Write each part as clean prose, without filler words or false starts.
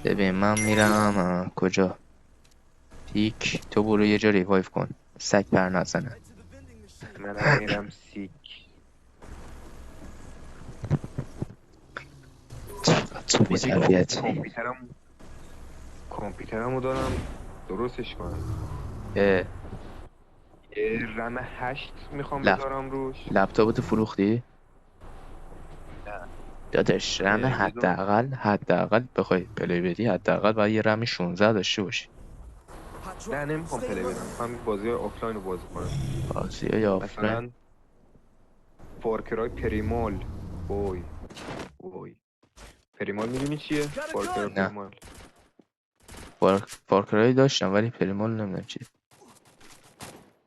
ببین من میرم کجا؟ پیک. تو برو یه جا ریوایف کن، سگ پر نزنه. منم میرم سیک. چقدر تو حاجی بی‌تربیتی. کامپیوترمو دارم درستش کنم. اه، یه رم 8 میخوام لپ بذارم روش. لپتاپتو فروختی؟ نه داداش رم یه دونه حداقل بخوای پلی بدی حداقل باید یه رم 16 داشته باشی. نه نمیخوام پلی بدم، میخوام بازی آفلاین رو بازی کنم. بازی آفلاین. مثلا فارکرای پریمال. وای پریمال میدونی چیه؟ فارکرای نه پریمال. فارکرای داشتم ولی پریمال نمیدونم چی.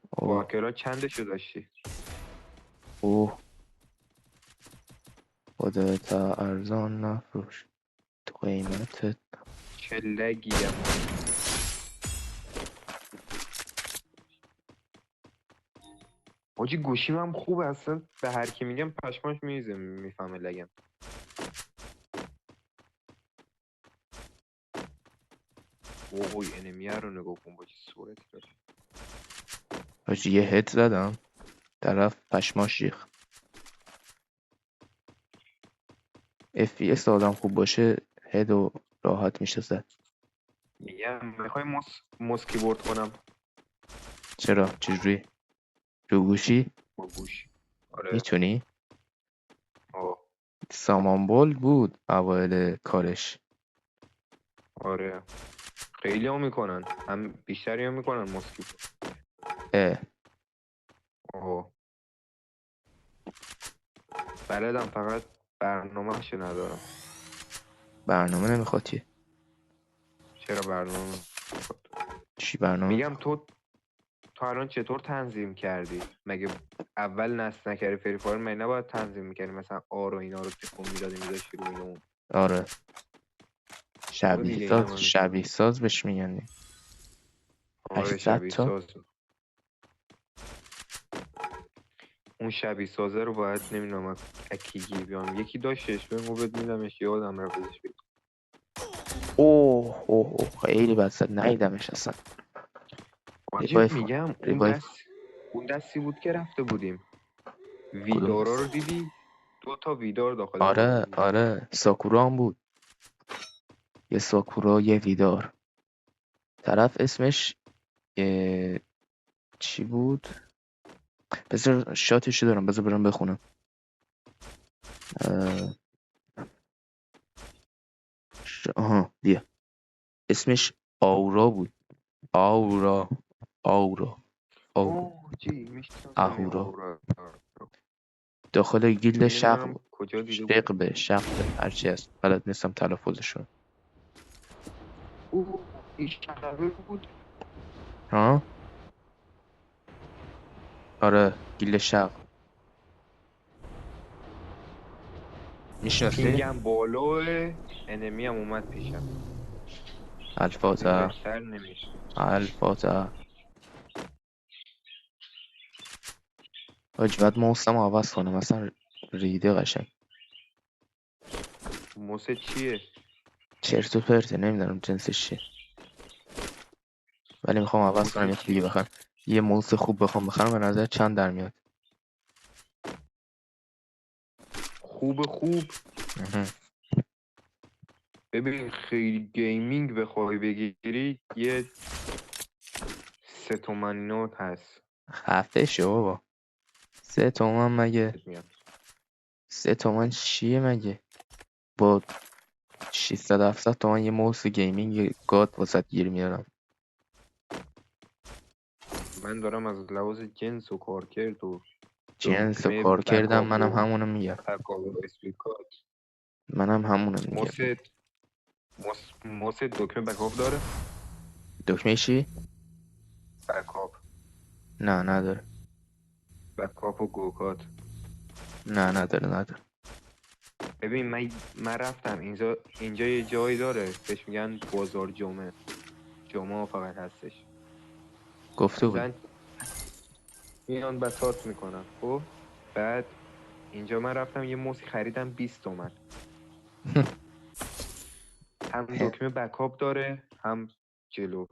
اوه فارکرای چندشو داشتی؟ اوه خودتا ارزان نفروش، تو قیمتت. چه لگیم. حاجی گوشیم هم خوبه اصلا، به هر کی میگم پشماش میریزه میفهمه لگم. وای انمیه رو نگاه کن با چه صورتی داره. حاجی یه هد زدم طرف پشماش ریخت. FPS آدم خوب باشه هد و راحت میشه زد. میگم میخوای موس کیبورد کنم چرا چجوری؟ رو گوشی با گوش. آره. میتونی؟ آه. سامان بول بود اوایل کارش. آره خیلی هم میکنن، هم بیشتری هم میکنن موس کیبورد. اه آه بلدم، فقط برنامه‌شو ندارم. برنامه نمیخواد چی؟ چرا برنامه میخواد؟ چی برنامه میگم میخواد؟ تو الان چطور تنظیم کردی؟ مگه اول نصب نکردی فری فایر؟ مگه نباید تنظیم میکردی مثلا آر و اینا رو تکون میدادی میذاشتی رو این و اون؟ آره خب دیگه اینم همینطور. شبیه ساز بهش میگن. آره 800 شبیه تا. ساز. اون شبیه سازه رو باید نمیدونم اکی بیام یکی داشتش بگو بهت میدمش، یادم رفت ازش بگم. اوه خیلی بد زد نیدمش اصلا. حاجی ریوایف کن میگم ریوایف کن. اون دستی بود که رفته بودیم کدوم ویدارا رو دست؟ دیدی؟ 2 تا ویدار داخل بازی آره بود. آره ساکورا هم بود. یه ساکورا یه ویدار. طرف اسمش چی بود؟ بذار شاتشو دارم، بذار برم بخونم. اه، آها بیا. اسمش آورا بود. آورا آورا آورا اوه جی میشناسم این اهورا. آورا رو. داخل گیلد ولی نمیدونم کجا دیده بودم. شقبه هرچی هست بلد نیستم تلفظشون. اوه این شبه بود. ها آره گیلد شق. میشناسی؟ پینگم بالاه. انمی هم اومد پیشم. این الفاتح بهتر نمیشه. الفاتح. حاج بعد موسم عوض کنم مثلا ریده قشنگ. موسه چیه؟ چرت و پرته نمیدونم جنسش چیه ولی میخوام عوض کنم موسه یکی دیگه چیه؟ بخرم. یه موس خوب بخوام بخرم به نظر چند در میاد؟ خوب. مهم. ببین خیلی گیمینگ بخوای بگیری یه 3 تومن نوت هست. خفه شو بابا. 3 تومن مگه؟ بهت میاد. 3 تومن چیه مگه؟ با 600 700 تومن یه موس گیمینگ یه گاد واسه گیر میارم. من دارم از لحاظ جنس و کارکرد و جنس و دکمه کار کردم بکاپ منم و همونو میگم. اسپی کارت. منم همونو میگم. موس دکمه بکاپ داره. دکمه چی؟ بکاپ. نه نداره. بکاپ و گوکات. نه نداره. ببین من رفتم اینجا یه جایی داره بهش میگن بازار جمعه فقط هستش. گفته بودی. مثلا میان بساط میکنن. خب بعد اینجا من رفتم یه موسی خریدم 20 تومن. هم دکمه بکاپ داره هم جلو.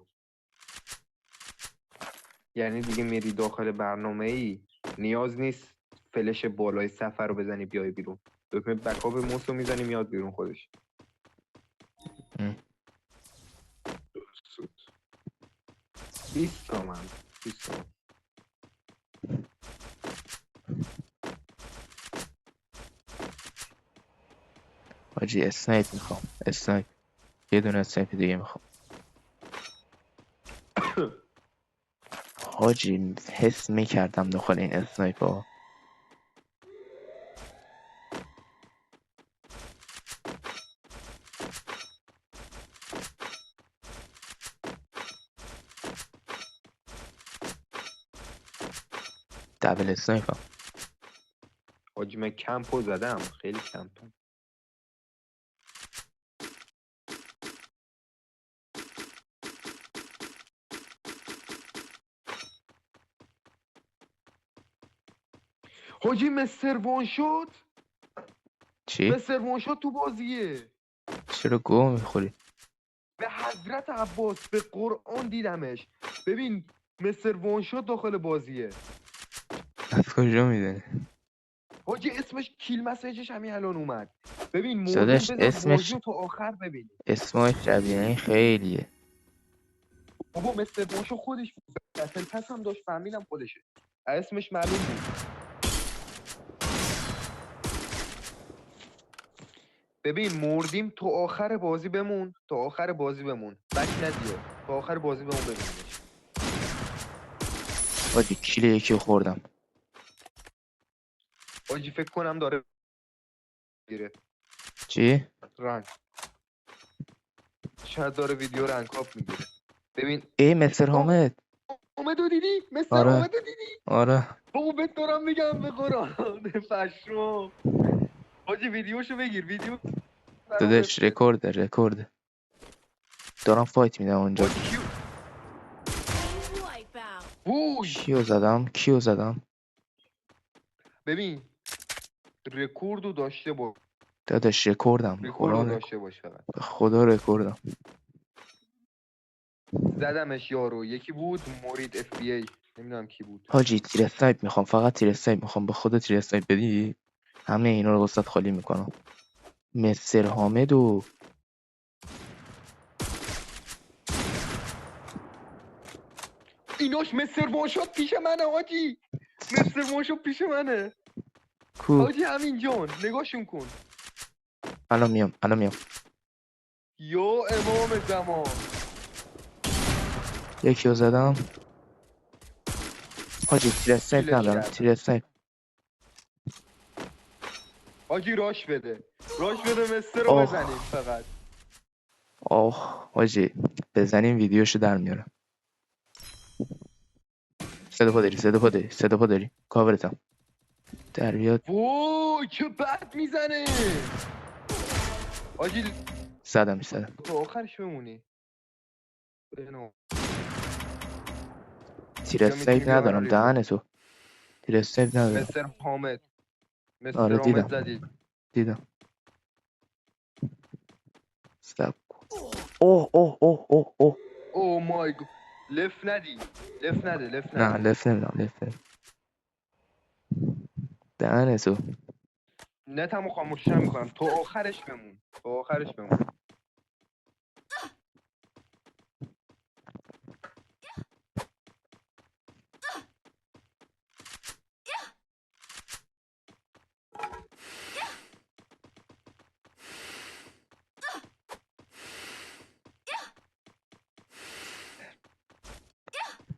یعنی دیگه میری داخل برنامه ای نیاز نیست فلش بالای صفحه رو بزنی بیای بیرون. دکمه بکاپ موس رو میزنی میاد بیرون خودش. سود 20 تومن 20 تومن. حاجی اسنایپ میخوام، اسنایپ. یه دونه اسنایپ دیگه میخوام. حاجی حس میکردم داخل این اسنایپ ها. دبل اسنایپ هم. حاجی من کمپو زدم، خیلی کمپم. حاجی مستر وان شد، چی؟ مستر وان شد تو بازیه. چرا گوه میخوری؟ به حضرت عباس به قرآن دیدمش. ببین مستر وان شد داخل بازیه. از کجا میدونی؟ حاجی اسمش کیل مسیجش همین الان اومد. ببین مردیم داداش بذار بازی اسمش، رو تا آخر ببینیم. اسمش شبیه این خیلیه. بابا مستر وان شد خودش بتل پس هم داشت، فهمیدم خودشه. اسمش معلوم بود. ببین مردیم تا آخر بازی بمون، تا آخر بازی بمون، بک ندیو، تا آخر بازی بمون ببینیمش. حاجی کیل یکی رو خوردم. حاجی فکر کنم داره میره چی؟ رنگ، شاید داره ویدیو رنکاپ میگیره. ببین ای مستر حامد. حامدو دیدی؟ مستر آره حامدو دیدی؟ آره. بابا بهت دارم میگم به قرآن پشمام. حاجی ویدیوشو بگیر، ویدیو برام داداش بفرست. رکورده. دارم فایت میدم اونجا. حاجی وای کیو زدم؟ ببین رکوردو داشته باش، داداش رکوردم، به رکوردو قرآن داشته باش فقط. به خدا رکوردم. زدمش یارو، یکی بود مورید اف بی ای، نمیدونم کی بود. حاجی تیر اسنایپ میخوام، فقط تیر اسنایپ میخوام، به خدا تیر اسنایپ بدی همه اینا رو وسط خالی میکنم. مستر حامد و ایناش مستر وانشات پیش منه حاجی، مستر وانشات پیش منه کو. حاجی. همین جان نگاهشون کن. الان میام. یا امام زمان. یکی رو زدم. حاجی تیر اسنایپ کیلش ندارم، کردم. تیر اسنایپ. حاجی راش بده، راش بده مستر رو بزنیم آخ فقط. آخ حاجی بزنیم ویدیوشو در میارم. صدا پا داری کاورتم در بیاد. وای چه بد میزنه حاجی. زدم. تا آخرش بمونی. بنو. تیر یا میتونی اسنایپ بیا منو ندارم ریوایو. دهن تو. تیر اسنایپ ندارم. مستر حامد، آره مستر حامد دیدم زدی. استپ. اوه او مای گو. لف ندی، لف نده، لف نه نده. لفت نمیدم. دهن تو. نتمو خاموشش میکنم تا آخرش بمون، تا آخرش بمون.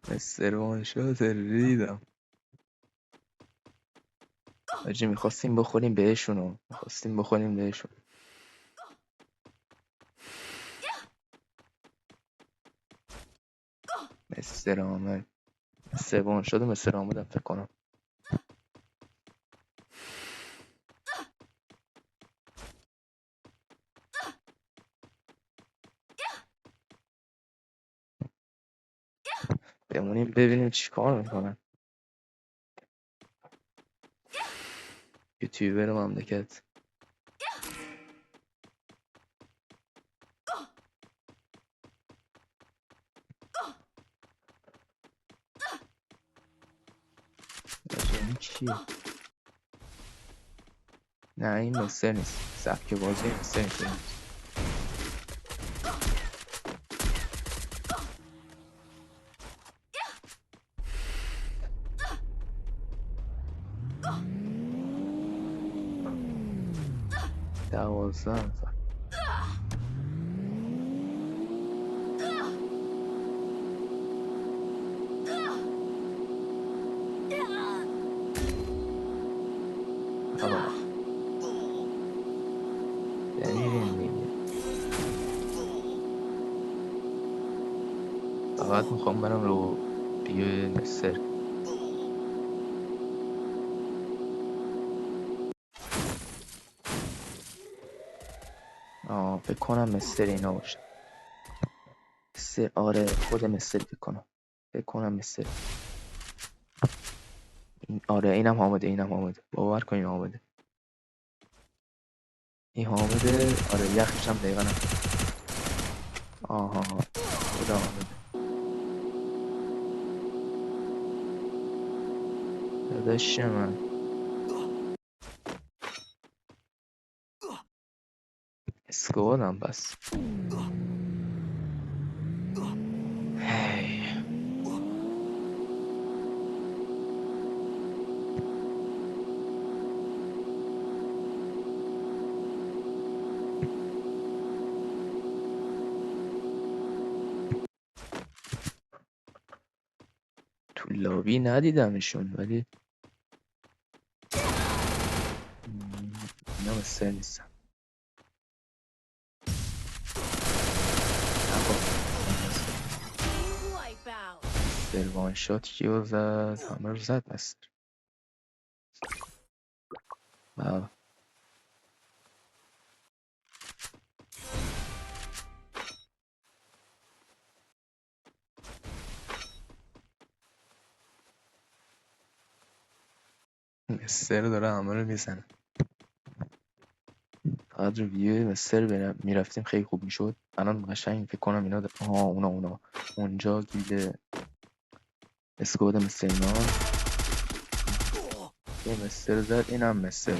مستر شات ریدم. حاجی میخواستیم بخوریم بهشونو. مستر آمد. سوان شد و مستر آمدم فکر کنم. بمونیم ببینیم چی کار میکنن یوتیوبر مملکت. چیه؟ نه این مستر نیست، سبک بازی مستر نیست. دوازده نفر. آقا بمیرین دیگه. فقط میخوام برم رو دیگه مستر. فکر کنم مستر اینا باشه. مستر، آره خود مستر فکر کنم مستر. آره اینم حامده، باور کن این حامده. این حامده، آره یخش هم دقیقا هم. آها خدا حامده. داداش من اسکوادم بس. هی. تو لابی ندیدمشون ولی اینا مستر نیستن. مستر وان شات کیو زد؟ همه رو زد مستر. واو. مستر داره همه رو میزنه. فقط ریویو مستر میرفتیم خیلی خوب میشد. الان قشنگ فکر کنم اینا اونا اونجا گیل اسکواد مستر اینا. یه مستر زد، اینم مستر.